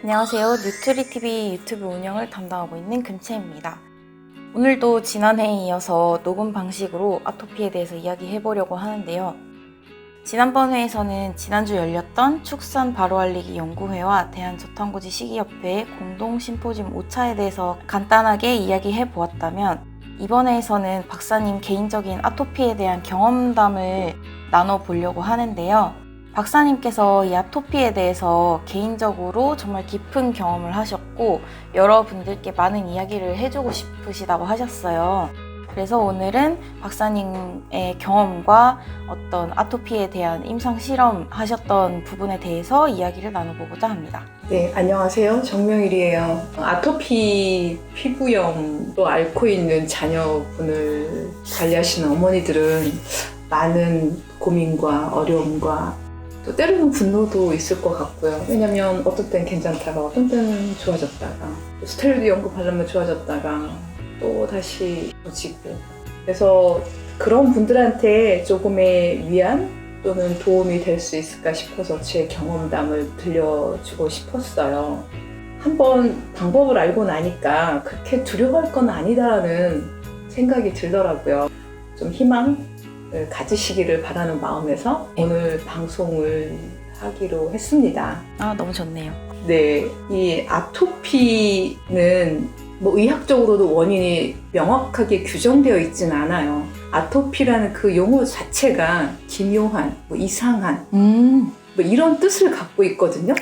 안녕하세요. 뉴트리TV 유튜브 운영을 담당하고 있는 금채입니다. 오늘도 지난해에 이어서 녹음 방식으로 아토피에 대해서 이야기해보려고 하는데요. 지난번 회에서는 지난주 열렸던 축산 바로알리기 연구회와 대한저탄고지 식이협회의 공동 심포지움 5차에 대해서 간단하게 이야기해보았다면, 이번 회에서는 박사님 개인적인 아토피에 대한 경험담을 나눠보려고 하는데요. 박사님께서 이 아토피에 대해서 개인적으로 정말 깊은 경험을 하셨고 여러분들께 많은 이야기를 해주고 싶으시다고 하셨어요. 그래서 오늘은 박사님의 경험과 어떤 아토피에 대한 임상 실험 하셨던 부분에 대해서 이야기를 나눠보고자 합니다. 네, 안녕하세요. 정명일이에요. 아토피 피부염도 앓고 있는 자녀분을 관리하시는 어머니들은 많은 고민과 어려움과 또 때로는 분노도 있을 것 같고요. 왜냐면 어떤 때는 괜찮다가 어떤 때는 좋아졌다가 또 스테로이드 연고 바르면 좋아졌다가 또 다시 좋아지고, 그래서 그런 분들한테 조금의 위안 또는 도움이 될 수 있을까 싶어서 제 경험담을 들려주고 싶었어요. 한번 방법을 알고 나니까 그렇게 두려워할 건 아니다라는 생각이 들더라고요. 좀 희망을 가지시기를 바라는 마음에서 오늘 방송을 하기로 했습니다. 너무 좋네요. 네, 이 아토피는 의학적으로도 원인이 명확하게 규정되어 있진 않아요. 아토피라는 그 용어 자체가 기묘한, 이상한 이런 뜻을 갖고 있거든요.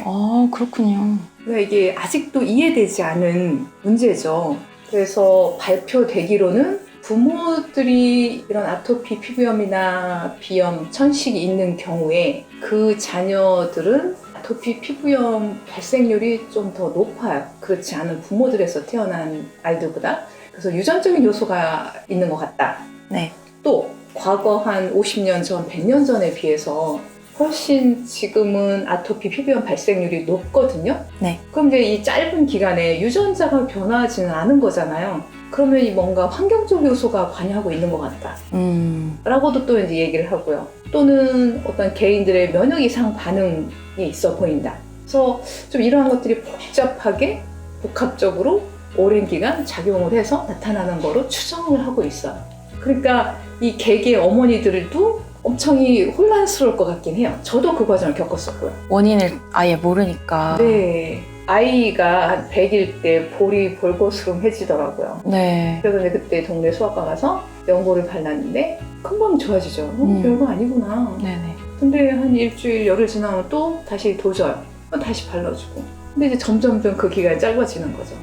그렇군요. 그러니까 이게 아직도 이해되지 않은 문제죠. 그래서 발표되기로는 부모들이 이런 아토피 피부염이나 비염, 천식이 있는 경우에 그 자녀들은 아토피 피부염 발생률이 좀 더 높아요. 그렇지 않은 부모들에서 태어난 아이들보다. 그래서 유전적인 요소가 있는 것 같다. 네. 또 과거 한 50년 전, 100년 전에 비해서 훨씬 지금은 아토피 피부염 발생률이 높거든요. 네. 그럼 이제 이 짧은 기간에 유전자가 변화하지는 않은 거잖아요. 그러면 이 뭔가 환경적 요소가 관여하고 있는 것 같다. 라고도 또 이제 얘기를 하고요. 또는 어떤 개인들의 면역 이상 반응이 있어 보인다. 그래서 좀 이러한 것들이 복잡하게, 복합적으로 오랜 기간 작용을 해서 나타나는 거로 추정을 하고 있어요. 그러니까 이 개개 어머니들도 엄청 혼란스러울 것 같긴 해요. 저도 그 과정을 겪었었고요. 원인을 아예 모르니까. 네. 아이가 한 100일 때 볼이 볼거스름해지더라고요. 네. 그래서 이제 그때 동네 소아과 가서 연고를 발랐는데 금방 좋아지죠. 별거 아니구나. 네네. 근데 한 일주일, 열흘 지나면 또 다시 도져요. 다시 발라주고. 근데 이제 점점점 그 기간이 짧아지는 거죠.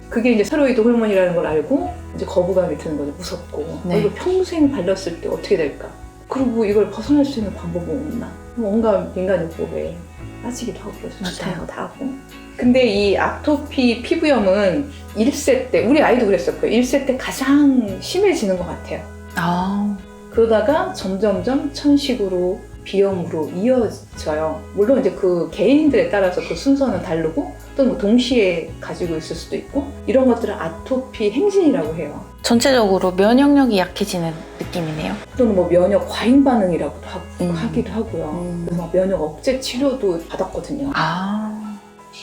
그게 이제 스테로이드 호르몬이라는 걸 알고 이제 거부감이 드는 거죠. 무섭고. 네. 이거 평생 발랐을 때 어떻게 될까? 그리고 이걸 벗어날 수 있는 방법은 없나? 온갖 민간요법에 빠지기도 하고 그래서 좋다는 거 다 하고. 근데 이 아토피 피부염은 1세 때, 우리 아이도 그랬었고요. 1세 때 가장 심해지는 것 같아요. 그러다가 점점점 천식으로 비염으로 이어져요. 물론 이제 그 개인들에 따라서 그 순서는 다르고 또는 동시에 가지고 있을 수도 있고, 이런 것들을 아토피 행진이라고 해요. 전체적으로 면역력이 약해지는 느낌이네요. 또는 면역 과잉 반응이라고도 하기도 하고요. 그래서 면역 억제 치료도 받았거든요.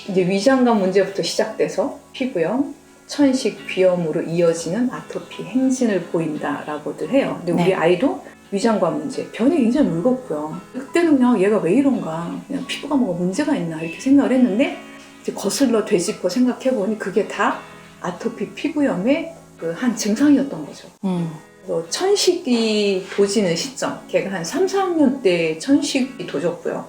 이제 위장관 문제부터 시작돼서 피부염, 천식, 비염으로 이어지는 아토피 행진을 보인다라고들 해요. 근데 우리 아이도 위장관 문제, 변이 굉장히 물었고요. 그때는 그냥 얘가 왜 이런가, 그냥 피부가 뭐가 문제가 있나 이렇게 생각을 했는데, 이제 거슬러 되짚어 생각해보니 그게 다 아토피 피부염의 그 한 증상이었던 거죠. 그래서 천식이 도지는 시점, 걔가 한 3, 4학년 때 천식이 도졌고요.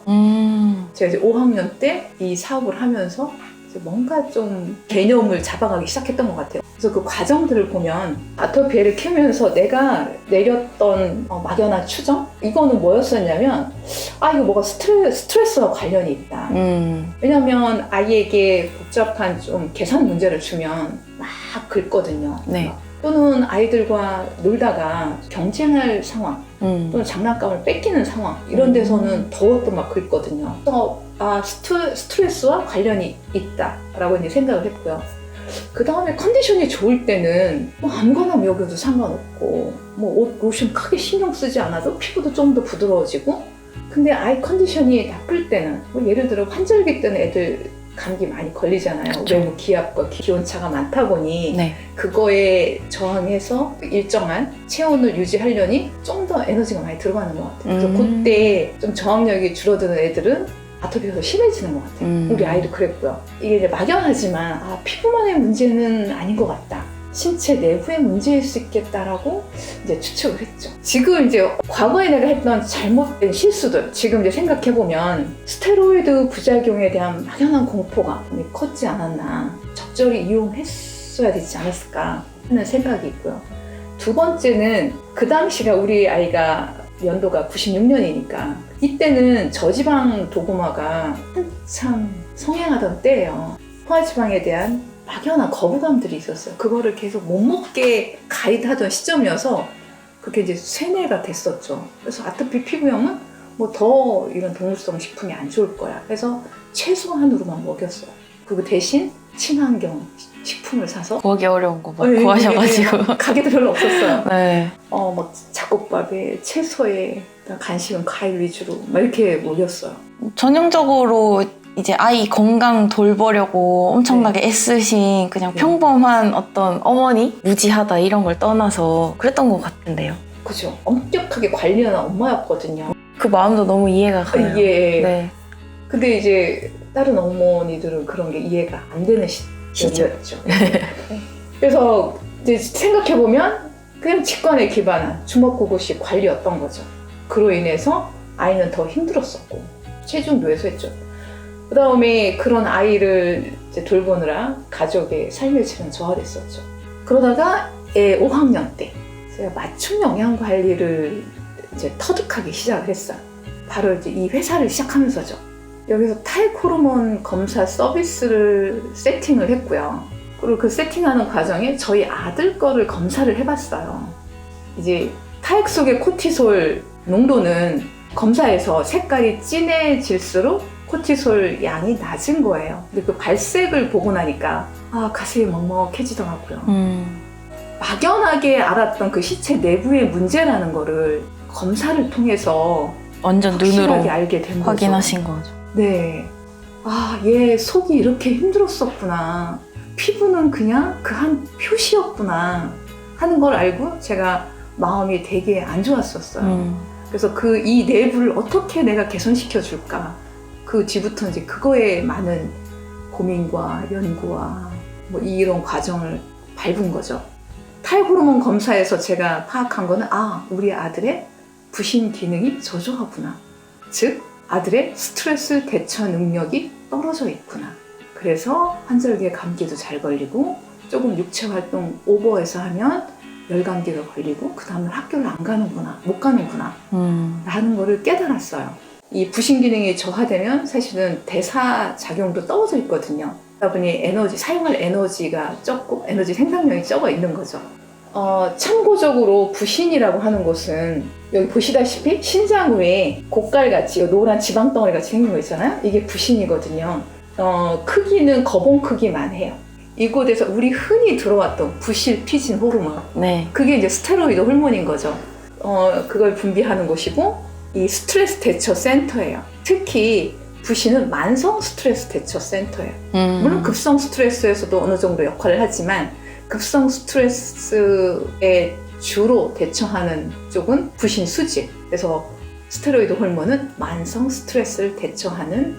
제가 이제 5학년 때 이 사업을 하면서 이제 뭔가 좀 개념을 잡아가기 시작했던 것 같아요. 그래서 그 과정들을 보면 아토피를 키우면서 내가 내렸던 막연한 추정? 이거는 뭐였었냐면, 이거 뭐가 스트레스와 관련이 있다. 왜냐면 아이에게 복잡한 좀 계산 문제를 주면 막 긁거든요. 네. 또는 아이들과 놀다가 경쟁할 상황, 또는 장난감을 뺏기는 상황, 이런 데서는 더욱더 막 긁거든요. 그래서 스트레스와 관련이 있다라고 이제 생각을 했고요. 그 다음에 컨디션이 좋을 때는 아무거나 먹여도 상관없고, 옷, 로션 크게 신경 쓰지 않아도 피부도 좀 더 부드러워지고, 근데 아이 컨디션이 나쁠 때는 예를 들어 환절기 때는 애들 감기 많이 걸리잖아요. 그쵸. 외부 기압과 기온차가 많다 보니 네. 그거에 저항해서 일정한 체온을 유지하려니 좀 더 에너지가 많이 들어가는 것 같아요. 그래서 그때 좀 저항력이 줄어드는 애들은 아토피가 더 심해지는 것 같아요. 우리 아이도 그랬고요. 이게 이제 막연하지만 피부만의 문제는 아닌 것 같다. 신체 내부의 문제일 수 있겠다라고 이제 추측을 했죠. 지금 이제 과거에 내가 했던 잘못된 실수들 지금 이제 생각해보면 스테로이드 부작용에 대한 막연한 공포가 컸지 않았나, 적절히 이용했어야 되지 않았을까 하는 생각이 있고요. 두 번째는 그 당시가 우리 아이가 연도가 96년이니까 이때는 저지방 도구마가 한참 성행하던 때예요. 포화지방에 대한 막연한 거부감들이 있었어요. 그거를 계속 못 먹게 가이드하던 시점이어서 그게 이제 세뇌가 됐었죠. 그래서 아토피 피부염은 뭐 더 이런 동물성 식품이 안 좋을 거야. 그래서 최소한으로만 먹였어요. 그리고 대신 친환경 식품을 사서 구하기 어려운 거 막 구하셔가지고. 가게도 별로 없었어요. 네. 막 잡곡밥에 채소에 간식은 과일 위주로 막 이렇게 먹였어요. 전형적으로 이제 아이 건강 돌보려고 엄청나게 애쓰신 그냥 평범한 어떤 어머니? 무지하다 이런 걸 떠나서 그랬던 것 같은데요. 그죠. 엄격하게 관리하는 엄마였거든요. 그 마음도 너무 이해가 가요. 네. 근데 이제 다른 어머니들은 그런 게 이해가 안 되는 시절이었죠. 그래서 이제 생각해보면 그냥 직관에 기반한 주먹구구식 관리였던 거죠. 그로 인해서 아이는 더 힘들었었고 체중 뇌소했죠. 그 다음에 그런 아이를 이제 돌보느라 가족의 삶의 질은 저하됐었죠. 그러다가 애 5학년 때 제가 맞춤 영양 관리를 이제 터득하기 시작을 했어요. 바로 이제 이 회사를 시작하면서죠. 여기서 타액 호르몬 검사 서비스를 세팅을 했고요. 그리고 그 세팅하는 과정에 저희 아들 거를 검사를 해봤어요. 이제 타액 속의 코티솔 농도는 검사에서 색깔이 진해질수록 코티솔 양이 낮은 거예요. 근데 그 발색을 보고 나니까 가슴이 먹먹해지더라고요. 막연하게 알았던 그 시체 내부의 문제라는 거를 검사를 통해서 완전 눈으로 알게 된 거죠. 확인하신 거죠. 네. 얘 속이 이렇게 힘들었었구나. 피부는 그냥 그 한 표시였구나 하는 걸 알고 제가 마음이 되게 안 좋았었어요. 그래서 이 내부를 어떻게 내가 개선시켜 줄까. 그 뒤부터 이제 그거에 많은 고민과 연구와 뭐 이런 과정을 밟은 거죠. 타액 호르몬 검사에서 제가 파악한 거는 우리 아들의 부신 기능이 저조하구나. 즉 아들의 스트레스 대처 능력이 떨어져 있구나. 그래서 환절기에 감기도 잘 걸리고 조금 육체 활동 오버해서 하면 열감기가 걸리고 그 다음날 학교를 안 가는구나, 못 가는구나 라는 거를 깨달았어요. 이 부신 기능이 저하되면 사실은 대사 작용도 떨어져 있거든요. 그러다 보니 사용할 에너지가 적고 에너지 생산량이 적어 있는 거죠. 참고적으로 부신이라고 하는 것은 여기 보시다시피 신장 외에 곡갈같이 노란 지방덩어리 같이 생긴 거 있잖아요. 이게 부신이거든요. 크기는 거봉 크기만 해요. 이곳에서 우리 흔히 들어왔던 부실피진 호르몬, 그게 이제 스테로이드 호르몬인 거죠. 그걸 분비하는 곳이고 이 스트레스 대처 센터예요. 특히 부신은 만성 스트레스 대처 센터예요. 물론 급성 스트레스에서도 어느 정도 역할을 하지만 급성 스트레스에 주로 대처하는 쪽은 부신 수질. 그래서 스테로이드 호르몬은 만성 스트레스를 대처하는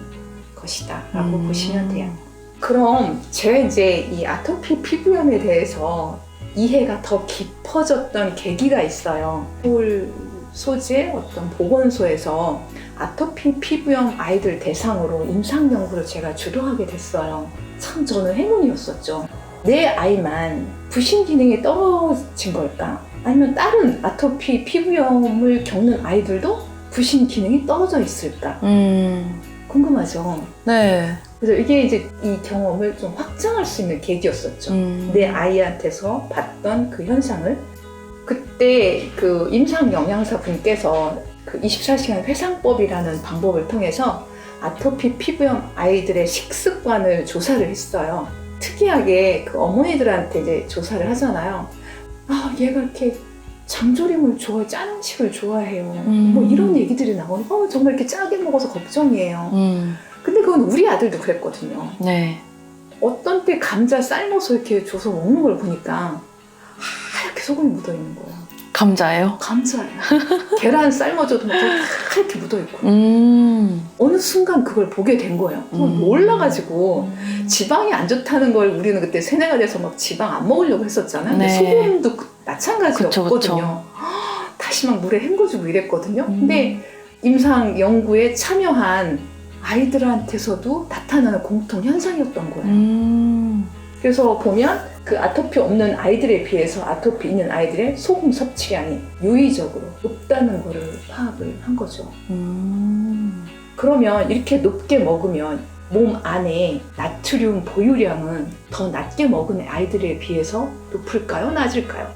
것이다 라고 보시면 돼요. 그럼 제가 이제 이 아토피 피부염에 대해서 이해가 더 깊어졌던 계기가 있어요. 서울 소재 어떤 보건소에서 아토피 피부염 아이들 대상으로 임상 연구를 제가 주도하게 됐어요. 참 저는 행운이었었죠. 내 아이만 부신 기능이 떨어진 걸까? 아니면 다른 아토피 피부염을 겪는 아이들도 부신 기능이 떨어져 있을까? 궁금하죠? 네. 그래서 이게 이제 이 경험을 좀 확장할 수 있는 계기였었죠. 내 아이한테서 봤던 그 현상을. 그때 그 임상 영양사 분께서 그 24시간 회상법이라는 방법을 통해서 아토피 피부염 아이들의 식습관을 조사를 했어요. 특이하게 그 어머니들한테 이제 조사를 하잖아요. 얘가 이렇게 장조림을 좋아해, 짠 음식을 좋아해요. 뭐 이런 얘기들이 나오니까 정말 이렇게 짜게 먹어서 걱정이에요. 근데 그건 우리 아들도 그랬거든요. 네. 어떤 때 감자 삶아서 이렇게 줘서 먹는 걸 보니까 하얗게 소금이 묻어있는 거예요. 감자예요? 감자예요. 계란 삶아줘도 막 하얗게 묻어있고. 어느 순간 그걸 보게 된 거예요. 놀라가지고 지방이 안 좋다는 걸 우리는 그때 세뇌가 돼서 막 지방 안 먹으려고 했었잖아요. 네. 근데 소금도 마찬가지였거든요. 그쵸. 다시 막 물에 헹궈주고 이랬거든요. 근데 임상 연구에 참여한 아이들한테서도 나타나는 공통 현상이었던 거예요. 그래서 보면 그 아토피 없는 아이들에 비해서 아토피 있는 아이들의 소금 섭취량이 유의적으로 높다는 거를 파악을 한 거죠. 그러면 이렇게 높게 먹으면 몸 안에 나트륨 보유량은 더 낮게 먹은 아이들에 비해서 높을까요? 낮을까요?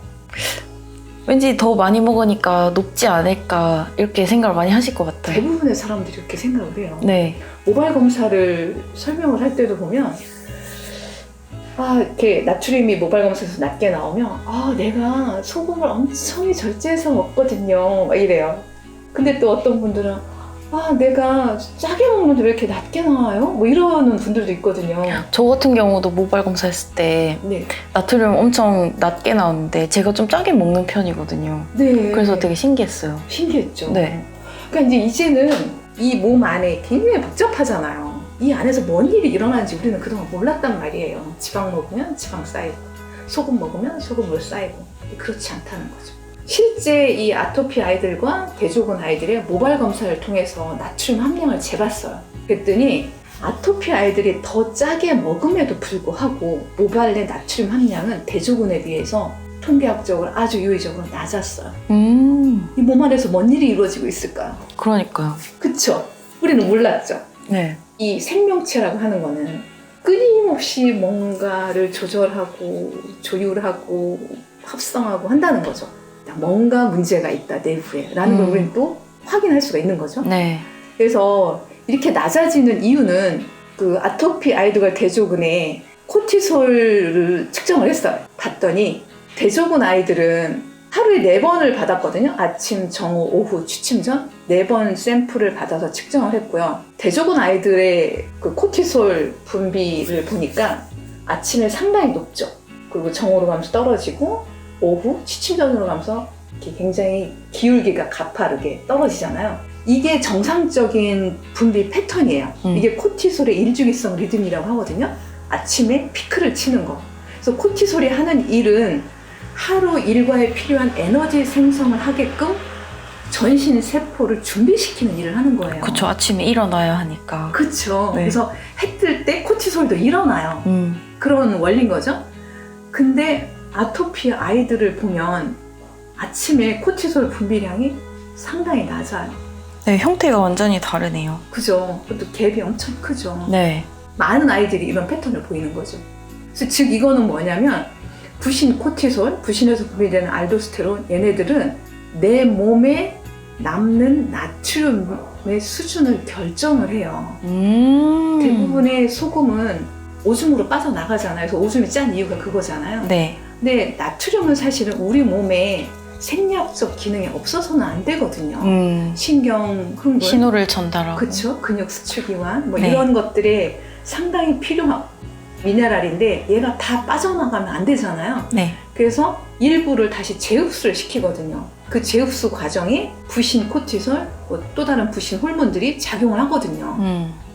왠지 더 많이 먹으니까 높지 않을까 이렇게 생각을 많이 하실 것 같아요. 대부분의 사람들이 이렇게 생각을 해요. 네. 모발 검사를 설명을 할 때도 보면 이렇게 나트륨이 모발 검사에서 낮게 나오면 내가 소금을 엄청 절제해서 먹거든요 막 이래요. 근데 또 어떤 분들은 내가 짜게 먹는데 왜 이렇게 낮게 나와요? 뭐 이러는 분들도 있거든요. 저 같은 경우도 모발 검사했을 때 네. 나트륨 엄청 낮게 나오는데 제가 좀 짜게 먹는 편이거든요. 네. 그래서 되게 신기했어요. 신기했죠. 네. 그러니까 이제는 이 몸 안에 굉장히 복잡하잖아요. 이 안에서 뭔 일이 일어나는지 우리는 그동안 몰랐단 말이에요. 지방 먹으면 지방 쌓이고 소금 먹으면 소금으로 쌓이고 그렇지 않다는 거죠. 실제 이 아토피 아이들과 대조군 아이들의 모발 검사를 통해서 나트륨 함량을 재봤어요. 그랬더니 아토피 아이들이 더 짜게 먹음에도 불구하고 모발 내 나트륨 함량은 대조군에 비해서 통계학적으로 아주 유의적으로 낮았어요. 이 몸 안에서 뭔 일이 이루어지고 있을까요? 그러니까요. 그쵸? 우리는 몰랐죠. 네. 이 생명체라고 하는 거는 끊임없이 뭔가를 조절하고 조율하고 합성하고 한다는 거죠. 뭔가 문제가 있다 내부에 라는 걸 우리는 또 확인할 수가 있는 거죠. 네. 그래서 이렇게 낮아지는 이유는 그 아토피 아이들과 대조군의 코티솔을 측정을 했어요. 봤더니 대조군 아이들은 하루에 4번을 받았거든요. 아침, 정오, 오후, 취침 전 4번 샘플을 받아서 측정을 했고요. 대조군 아이들의 그 코티솔 분비를 보니까 아침에 상당히 높죠. 그리고 정오로 가면서 떨어지고 오후, 취침 전으로 가면서 이렇게 굉장히 기울기가 가파르게 떨어지잖아요. 이게 정상적인 분비 패턴이에요. 이게 코티솔의 일주기성 리듬이라고 하거든요. 아침에 피크를 치는 거. 그래서 코티솔이 하는 일은 하루 일과에 필요한 에너지 생성을 하게끔 전신 세포를 준비시키는 일을 하는 거예요. 그쵸. 아침에 일어나야 하니까. 그쵸. 네. 그래서 해 뜰 때 코티솔도 일어나요. 그런 원리인 거죠. 근데 아토피 아이들을 보면 아침에 코티솔 분비량이 상당히 낮아요. 네, 형태가 완전히 다르네요. 그죠. 그것도 갭이 엄청 크죠. 네. 많은 아이들이 이런 패턴을 보이는 거죠. 그래서 즉 이거는 뭐냐면 부신 코티솔, 부신에서 분비되는 알도스테론, 얘네들은 내 몸에 남는 나트륨의 수준을 결정을 해요. 대부분의 소금은 오줌으로 빠져나가잖아요. 그래서 오줌이 짠 이유가 그거잖아요. 네. 근데 나트륨은 사실은 우리 몸에 생리학적 기능이 없어서는 안 되거든요. 신경, 흥분, 신호를 전달하고. 그쵸? 근육 수축이완, 네. 이런 것들에 상당히 필요한 미네랄인데 얘가 다 빠져나가면 안 되잖아요. 네. 그래서 일부를 다시 재흡수를 시키거든요. 그 재흡수 과정에 부신 코티솔, 또 다른 부신 호르몬들이 작용을 하거든요.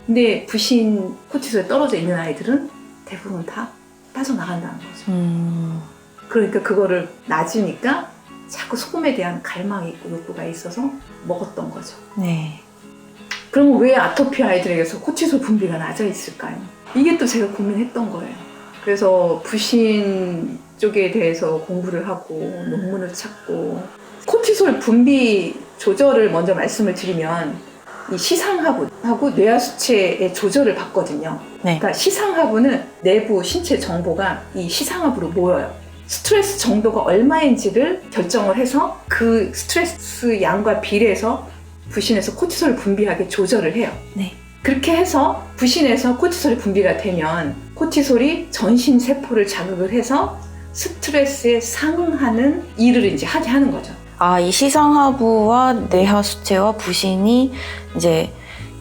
근데 부신 코티솔에 떨어져 있는 아이들은 대부분 다 빠져나간다는 거죠. 그러니까 그거를 낮으니까 자꾸 소금에 대한 갈망이 있고 욕구가 있어서 먹었던 거죠. 네. 그러면 왜 아토피 아이들에게서 코티솔 분비가 낮아 있을까요? 이게 또 제가 고민했던 거예요. 그래서 부신 쪽에 대해서 공부를 하고 논문을 찾고 코티솔 분비 조절을 먼저 말씀을 드리면 이 시상하부하고 뇌하수체의 조절을 받거든요. 네. 그러니까 시상하부는 내부 신체 정보가 이 시상하부로 모여요. 스트레스 정도가 얼마인지를 결정을 해서 그 스트레스 양과 비례해서 부신에서 코티솔을 분비하게 조절을 해요. 네. 그렇게 해서 부신에서 코티솔이 분비가 되면 코티솔이 전신 세포를 자극을 해서 스트레스에 상응하는 일을 이제 하게 하는 거죠. 아, 이 시상하부와 뇌하수체와 부신이 이제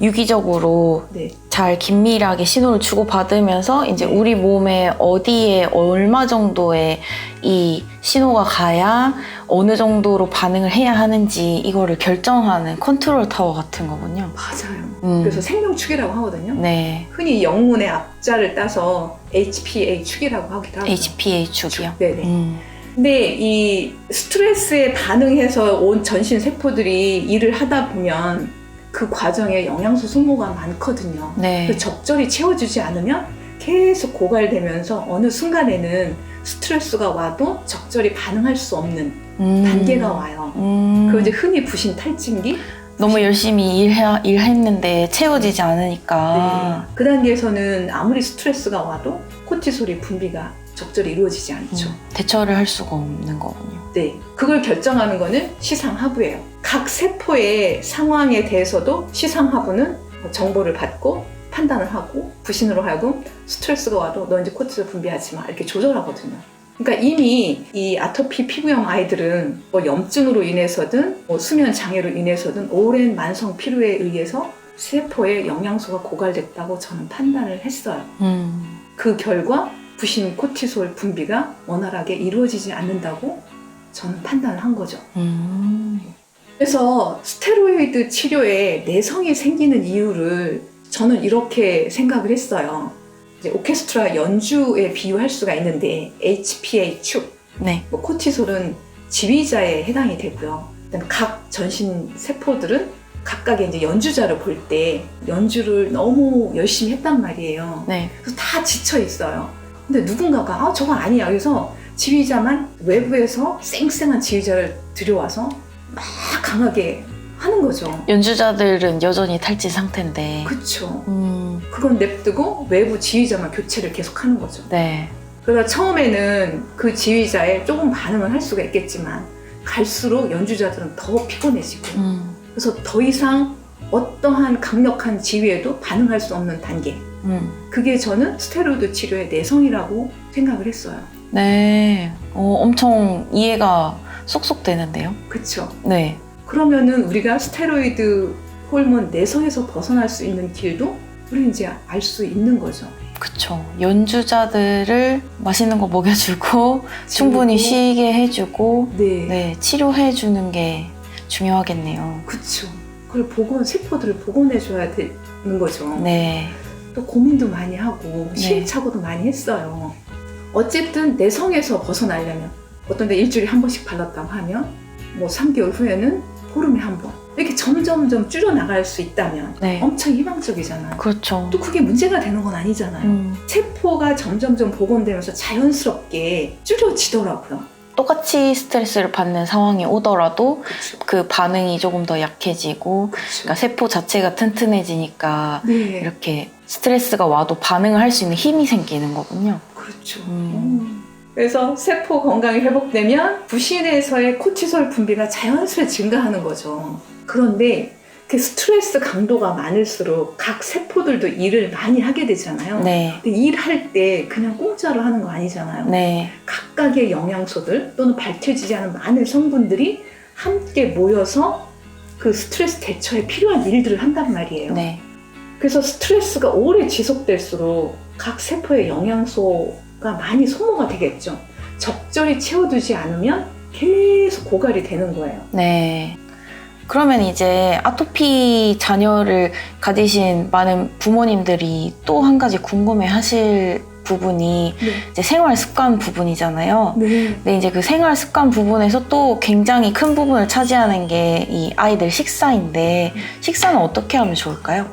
유기적으로 네. 잘 긴밀하게 신호를 주고받으면서 이제 우리 몸에 어디에 얼마 정도의 이 신호가 가야 어느 정도로 반응을 해야 하는지 이거를 결정하는 컨트롤 타워 같은 거군요. 맞아요. 그래서 생명축이라고 하거든요. 네. 흔히 영문의 앞자를 따서 HPA 축이라고 하기도 하고요. HPA 축이요? 네네. 근데 이 스트레스에 반응해서 온 전신 세포들이 일을 하다 보면 그 과정에 영양소 소모가 많거든요. 네. 그래서 적절히 채워주지 않으면 계속 고갈되면서 어느 순간에는 스트레스가 와도 적절히 반응할 수 없는 단계가 와요. 그걸 이제 흔히 부신 탈진기? 너무 열심히 일했는데 채워지지 않으니까. 네. 그 단계에서는 아무리 스트레스가 와도 코티솔이 분비가 적절히 이루어지지 않죠. 대처를 할 수가 없는 거군요. 네, 그걸 결정하는 거는 시상하부예요. 각 세포의 상황에 대해서도 시상하부는 정보를 받고 판단을 하고 부신으로 하여금 스트레스가 와도 너 이제 코티솔 분비하지 마 이렇게 조절하거든요. 그러니까 이미 이 아토피 피부염 아이들은 뭐 염증으로 인해서든 뭐 수면 장애로 인해서든 오랜 만성 피로에 의해서 세포에 영양소가 고갈됐다고 저는 판단을 했어요. 그 결과 부신 코티솔 분비가 원활하게 이루어지지 않는다고 저는 판단을 한 거죠. 그래서 스테로이드 치료에 내성이 생기는 이유를 저는 이렇게 생각을 했어요. 이제 오케스트라 연주에 비유할 수가 있는데 HPA 축, 네. 뭐 코티솔은 지휘자에 해당이 되고요. 그다음에 각 전신 세포들은 각각의 이제 연주자를 볼 때 연주를 너무 열심히 했단 말이에요. 네. 그래서 다 지쳐 있어요. 근데 누군가가 저거 아니야. 그래서 지휘자만 외부에서 쌩쌩한 지휘자를 들여와서 막 강하게 하는 거죠. 연주자들은 여전히 탈진 상태인데. 그쵸. 그건 냅두고 외부 지휘자만 교체를 계속 하는 거죠. 네. 그래서 처음에는 그 지휘자에 조금 반응을 할 수가 있겠지만 갈수록 연주자들은 더 피곤해지고 그래서 더 이상 어떠한 강력한 지휘에도 반응할 수 없는 단계. 그게 저는 스테로이드 치료의 내성이라고 생각을 했어요. 네. 엄청 이해가 쏙쏙 되는데요. 그쵸. 네. 그러면은 우리가 스테로이드 호르몬 내성에서 벗어날 수 있는 길도 우리 이제 알 수 있는 거죠. 그쵸. 연주자들을 맛있는 거 먹여주고 충분히 쉬게 해주고 네, 치료해주는 게 중요하겠네요. 그쵸. 그걸 세포들을 복원해줘야 되는 거죠. 네. 또 고민도 많이 하고 시행착오도 많이 했어요. 어쨌든 내성에서 벗어나려면 어떤 데 일주일에 한 번씩 발랐다고 하면 뭐 3개월 후에는 보름에 한 번. 이렇게 점점점 줄여나갈 수 있다면 엄청 희망적이잖아요. 그렇죠. 또 그게 문제가 되는 건 아니잖아요. 세포가 점점점 복원되면서 자연스럽게 줄여지더라고요. 똑같이 스트레스를 받는 상황이 오더라도 그쵸. 그 반응이 조금 더 약해지고 그러니까 세포 자체가 튼튼해지니까 이렇게 스트레스가 와도 반응을 할 수 있는 힘이 생기는 거군요. 그렇죠. 그래서 세포 건강이 회복되면 부신에서의 코티솔 분비가 자연스레 증가하는 거죠. 그런데 그 스트레스 강도가 많을수록 각 세포들도 일을 많이 하게 되잖아요. 네. 근데 일할 때 그냥 공짜로 하는 거 아니잖아요. 네. 각각의 영양소들 또는 밝혀지지 않은 많은 성분들이 함께 모여서 그 스트레스 대처에 필요한 일들을 한단 말이에요. 네. 그래서 스트레스가 오래 지속될수록 각 세포의 영양소가 많이 소모가 되겠죠. 적절히 채워두지 않으면 계속 고갈이 되는 거예요. 네. 그러면 이제 아토피 자녀를 가지신 많은 부모님들이 또 한 가지 궁금해 하실 부분이 이제 생활 습관 부분이잖아요. 근데 이제 그 생활 습관 부분에서 또 굉장히 큰 부분을 차지하는 게 이 아이들 식사인데 식사는 어떻게 하면 좋을까요?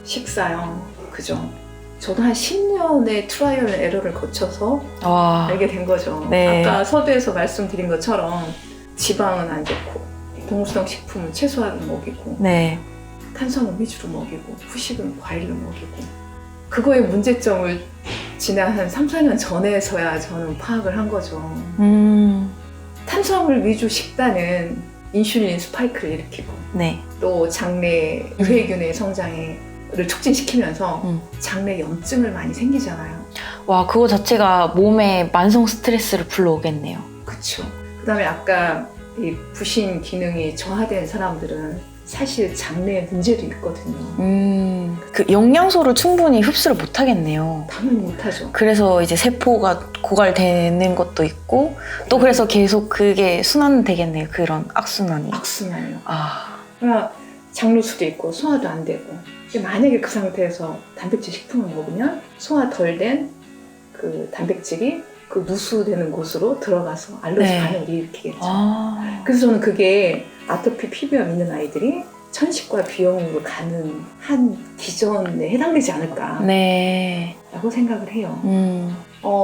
식사요. 그죠. 저도 한 10년의 트라이얼 에러를 거쳐서 알게 된 거죠. 네. 아까 서두에서 말씀드린 것처럼 지방은 안 좋고 동물성 식품은 최소화를 먹이고 탄수화물 위주로 먹이고 후식은 과일로 먹이고 그거의 문제점을 지난 한 3, 4년 전에서야 저는 파악을 한 거죠. 탄수화물 위주 식단은 인슐린 스파이크를 일으키고 또 장내 유해균의 성장을 촉진시키면서 장내 염증을 많이 생기잖아요. 와, 그거 자체가 몸에 만성 스트레스를 불러오겠네요. 그쵸. 그 다음에 아까 이 부신 기능이 저하된 사람들은 사실 장내 문제도 있거든요. 그 영양소를 충분히 흡수를 못 하겠네요. 당연히 못하죠. 그래서 이제 세포가 고갈되는 것도 있고 또 그래서 계속 그게 순환되겠네요. 그런 악순환이. 악순환이요. 아, 그러니까 장루수도 있고 소화도 안 되고. 만약에 그 상태에서 단백질 식품을 먹으면 소화 덜 된 그 단백질이 그 누수되는 곳으로 들어가서 알러지 네. 반응을 일으키겠죠. 아. 그래서 저는 그게 아토피 피부염 있는 아이들이 천식과 비염으로 가는 한 기전에 해당되지 않을까라고 네. 생각을 해요.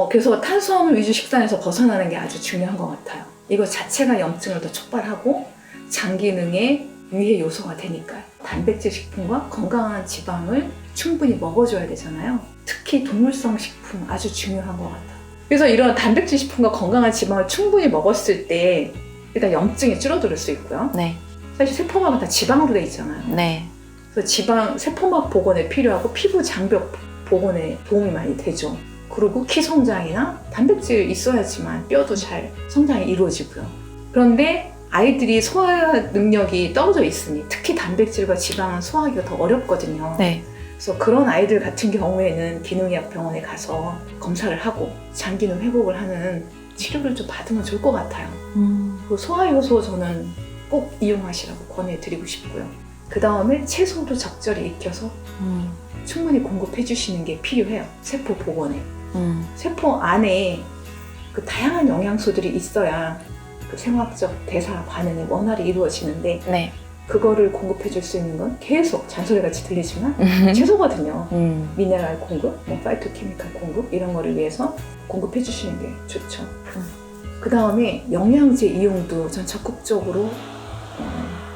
그래서 탄수화물 위주 식단에서 벗어나는 게 아주 중요한 것 같아요. 이거 자체가 염증을 더 촉발하고 장 기능에 유해 요소가 되니까요. 단백질 식품과 건강한 지방을 충분히 먹어줘야 되잖아요. 특히 동물성 식품 아주 중요한 것 같아요. 그래서 이런 단백질 식품과 건강한 지방을 충분히 먹었을 때 일단 염증이 줄어들 수 있고요. 네. 사실 세포막은 다 지방으로 돼 있잖아요. 네. 그래서 지방 세포막 복원에 필요하고 피부 장벽 복원에 도움이 많이 되죠. 그리고 키 성장이나 단백질 있어야지만 뼈도 잘 성장이 이루어지고요. 그런데 아이들이 소화 능력이 떨어져 있으니 특히 단백질과 지방은 소화하기가 더 어렵거든요. 네. 그래서 그런 아이들 같은 경우에는 기능의학 병원에 가서 검사를 하고 장 기능 회복을 하는 치료를 좀 받으면 좋을 것 같아요. 그 소화효소 저는 꼭 이용하시라고 권해드리고 싶고요. 그 다음에 채소도 적절히 익혀서 충분히 공급해 주시는 게 필요해요. 세포 복원에. 세포 안에 그 다양한 영양소들이 있어야 그 생화학적 대사 반응이 원활히 이루어지는데 네. 그거를 공급해 줄 수 있는 건 계속 잔소리같이 들리지만 채소거든요. 미네랄 공급, 파이토케미칼 공급 이런 거를 위해서 공급해 주시는 게 좋죠. 그 다음에 영양제 이용도 전 적극적으로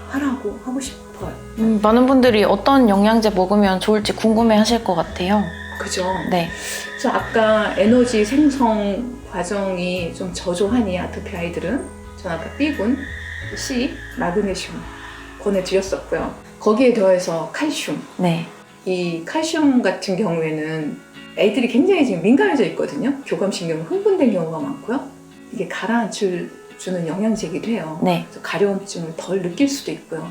하라고 하고 싶어요. 많은 분들이 어떤 영양제 먹으면 좋을지 궁금해 하실 것 같아요. 그죠? 네. 그래서 아까 에너지 생성 과정이 좀 저조하니 아토피 아이들은 전 아까 B군, C, 마그네슘 권해드렸었고요. 거기에 더해서 칼슘. 네. 이 칼슘 같은 경우에는 애들이 굉장히 지금 민감해져 있거든요. 교감신경 흥분된 경우가 많고요. 이게 가라앉혀주는 영양제이기도 해요. 네. 그래서 가려움증을 덜 느낄 수도 있고요.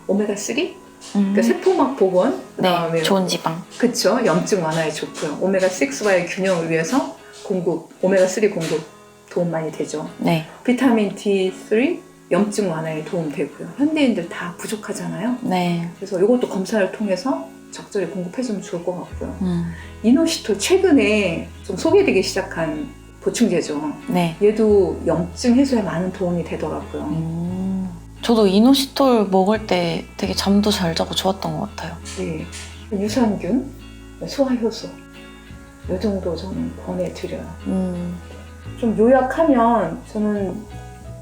오메가3, 그러니까 세포막 복원, 그다음에 네. 좋은 지방. 그쵸. 염증 완화에 좋고요. 오메가6와의 균형을 위해서 오메가3 공급 도움 많이 되죠. 네. 비타민 D3 염증 완화에 도움 되고요. 현대인들 다 부족하잖아요. 네. 그래서 이것도 검사를 통해서 적절히 공급해주면 좋을 것 같고요. 이노시톨 최근에 좀 소개되기 시작한 보충제죠. 네. 얘도 염증 해소에 많은 도움이 되더라고요. 저도 이노시톨 먹을 때 되게 잠도 잘 자고 좋았던 것 같아요. 네. 유산균, 소화효소 이 정도 저는 권해드려요. 좀 요약하면 저는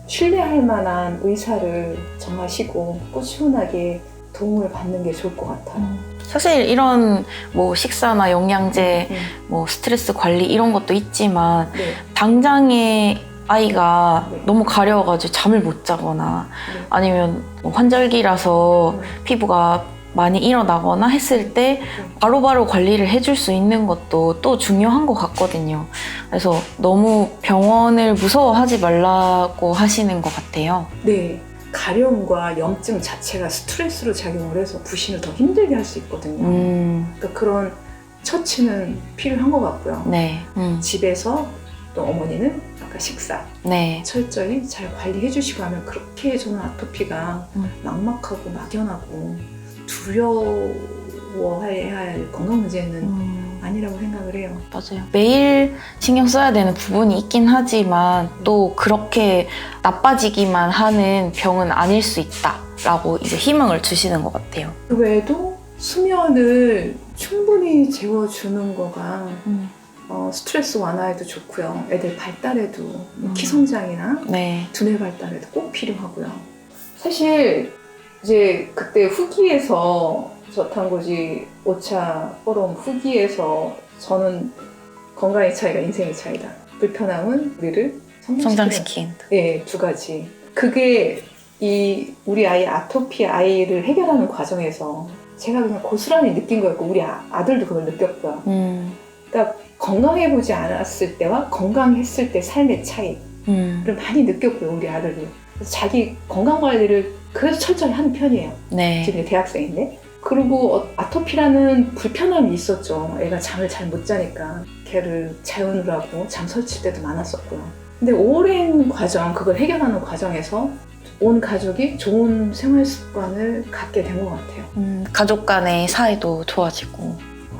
신뢰할 만한 의사를 정하시고 꾸준하게 도움을 받는 게 좋을 것 같아요. 사실 이런 뭐 식사나 영양제, 뭐 스트레스 관리 이런 것도 있지만 네. 당장에 아이가 네. 너무 가려워가지고 잠을 못 자거나 네. 아니면 뭐 환절기라서 피부가 많이 일어나거나 했을 때 바로바로 관리를 해줄 수 있는 것도 또 중요한 것 같거든요. 그래서 너무 병원을 무서워하지 말라고 하시는 것 같아요. 네. 가려움과 염증 자체가 스트레스로 작용을 해서 부신을 더 힘들게 할 수 있거든요. 그러니까 그런 처치는 필요한 것 같고요. 네. 집에서 또 어머니는 아까 식사 네. 철저히 잘 관리해 주시고 하면 그렇게 저는 아토피가 막막하고 막연하고 두려워해야 할 건강 문제는 아니라고 생각을 해요. 맞아요. 매일 신경 써야 되는 부분이 있긴 하지만 또 그렇게 나빠지기만 하는 병은 아닐 수 있다라고 이제 희망을 주시는 것 같아요. 그 외에도 수면을 충분히 재워주는 거가 스트레스 완화에도 좋고요. 애들 발달에도 키 성장이나 네. 두뇌 발달에도 꼭 필요하고요. 사실 이제 그때 후기에서 저탄고지 5차 포럼 후기에서 저는 건강의 차이가 인생의 차이다. 불편함은 우리를 성장시킨다. 네, 두 가지. 그게 이 우리 아이 아토피 아이를 해결하는 과정에서 제가 그냥 고스란히 느낀 거였고 우리 아들도 그걸 느꼈고요. 그러니까 건강해 보지 않았을 때와 건강했을 때 삶의 차이를 많이 느꼈고요. 우리 아들도. 그래서 자기 건강 관리를 그래도 철저히 하는 편이에요. 네. 지금 대학생인데. 그리고 아토피라는 불편함이 있었죠. 애가 잠을 잘 못 자니까 걔를 재우느라고 잠 설칠 때도 많았었고요. 근데 오랜 과정, 그걸 해결하는 과정에서 온 가족이 좋은 생활 습관을 갖게 된 것 같아요. 가족 간의 사이도 좋아지고.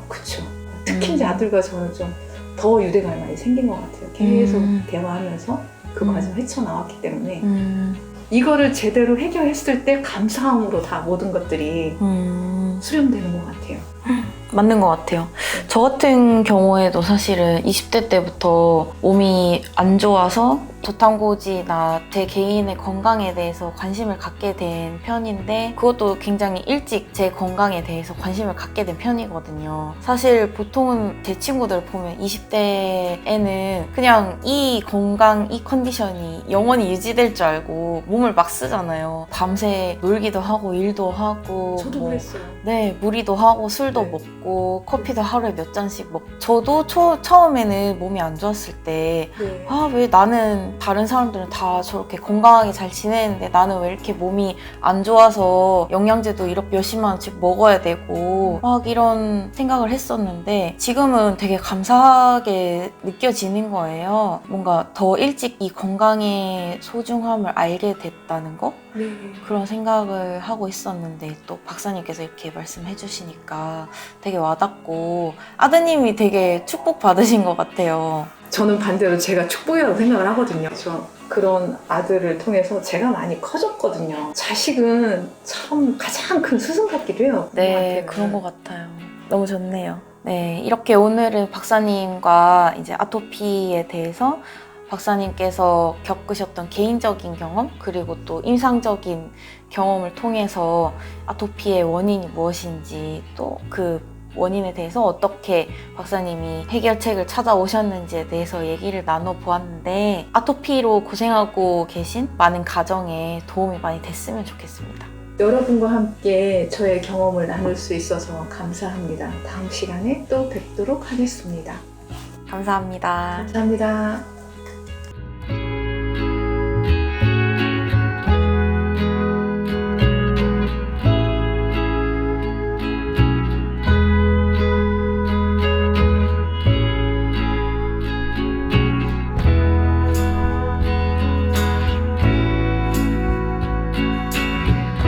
그렇죠. 특히 이제 아들과 저는 좀 더 유대감이 많이 생긴 것 같아요. 계속 대화하면서 그 과정을 헤쳐나왔기 때문에 이거를 제대로 해결했을 때 감사함으로 다 모든 것들이 수렴되는 것 같아요. 맞는 것 같아요. 저 같은 경우에도 사실은 20대 때부터 몸이 안 좋아서 저탄고지나 제 개인의 건강에 대해서 관심을 갖게 된 편인데 그것도 굉장히 일찍 제 건강에 대해서 관심을 갖게 된 편이거든요. 사실 보통은 제 친구들 보면 20대에는 그냥 이 건강, 이 컨디션이 영원히 유지될 줄 알고 몸을 막 쓰잖아요. 밤새 놀기도 하고 일도 하고 저도 그랬어요. 네, 무리도 하고 술도 네. 먹고 커피도 하루에 몇 잔씩 먹고 저도 처음에는 몸이 안 좋았을 때 네. 아, 왜 나는 다른 사람들은 다 저렇게 건강하게 잘 지내는데 나는 왜 이렇게 몸이 안 좋아서 영양제도 이렇게 몇십만 원씩 먹어야 되고 막 이런 생각을 했었는데 지금은 되게 감사하게 느껴지는 거예요. 뭔가 더 일찍 이 건강의 소중함을 알게 됐다는 거? 네. 그런 생각을 하고 있었는데 또 박사님께서 이렇게 말씀해 주시니까 되게 와닿고 아드님이 되게 축복받으신 것 같아요. 저는 반대로 제가 축복이라고 생각을 하거든요. 저 그런 아들을 통해서 제가 많이 커졌거든요. 자식은 참 가장 큰 스승 같기도 해요. 네, 그런 것 같아요. 너무 좋네요. 네, 이렇게 오늘은 박사님과 이제 아토피에 대해서 박사님께서 겪으셨던 개인적인 경험 그리고 또 임상적인 경험을 통해서 아토피의 원인이 무엇인지 또 그 원인에 대해서 어떻게 박사님이 해결책을 찾아오셨는지에 대해서 얘기를 나눠보았는데 아토피로 고생하고 계신 많은 가정에 도움이 많이 됐으면 좋겠습니다. 여러분과 함께 저의 경험을 나눌 수 있어서 감사합니다. 다음 시간에 또 뵙도록 하겠습니다. 감사합니다. 감사합니다.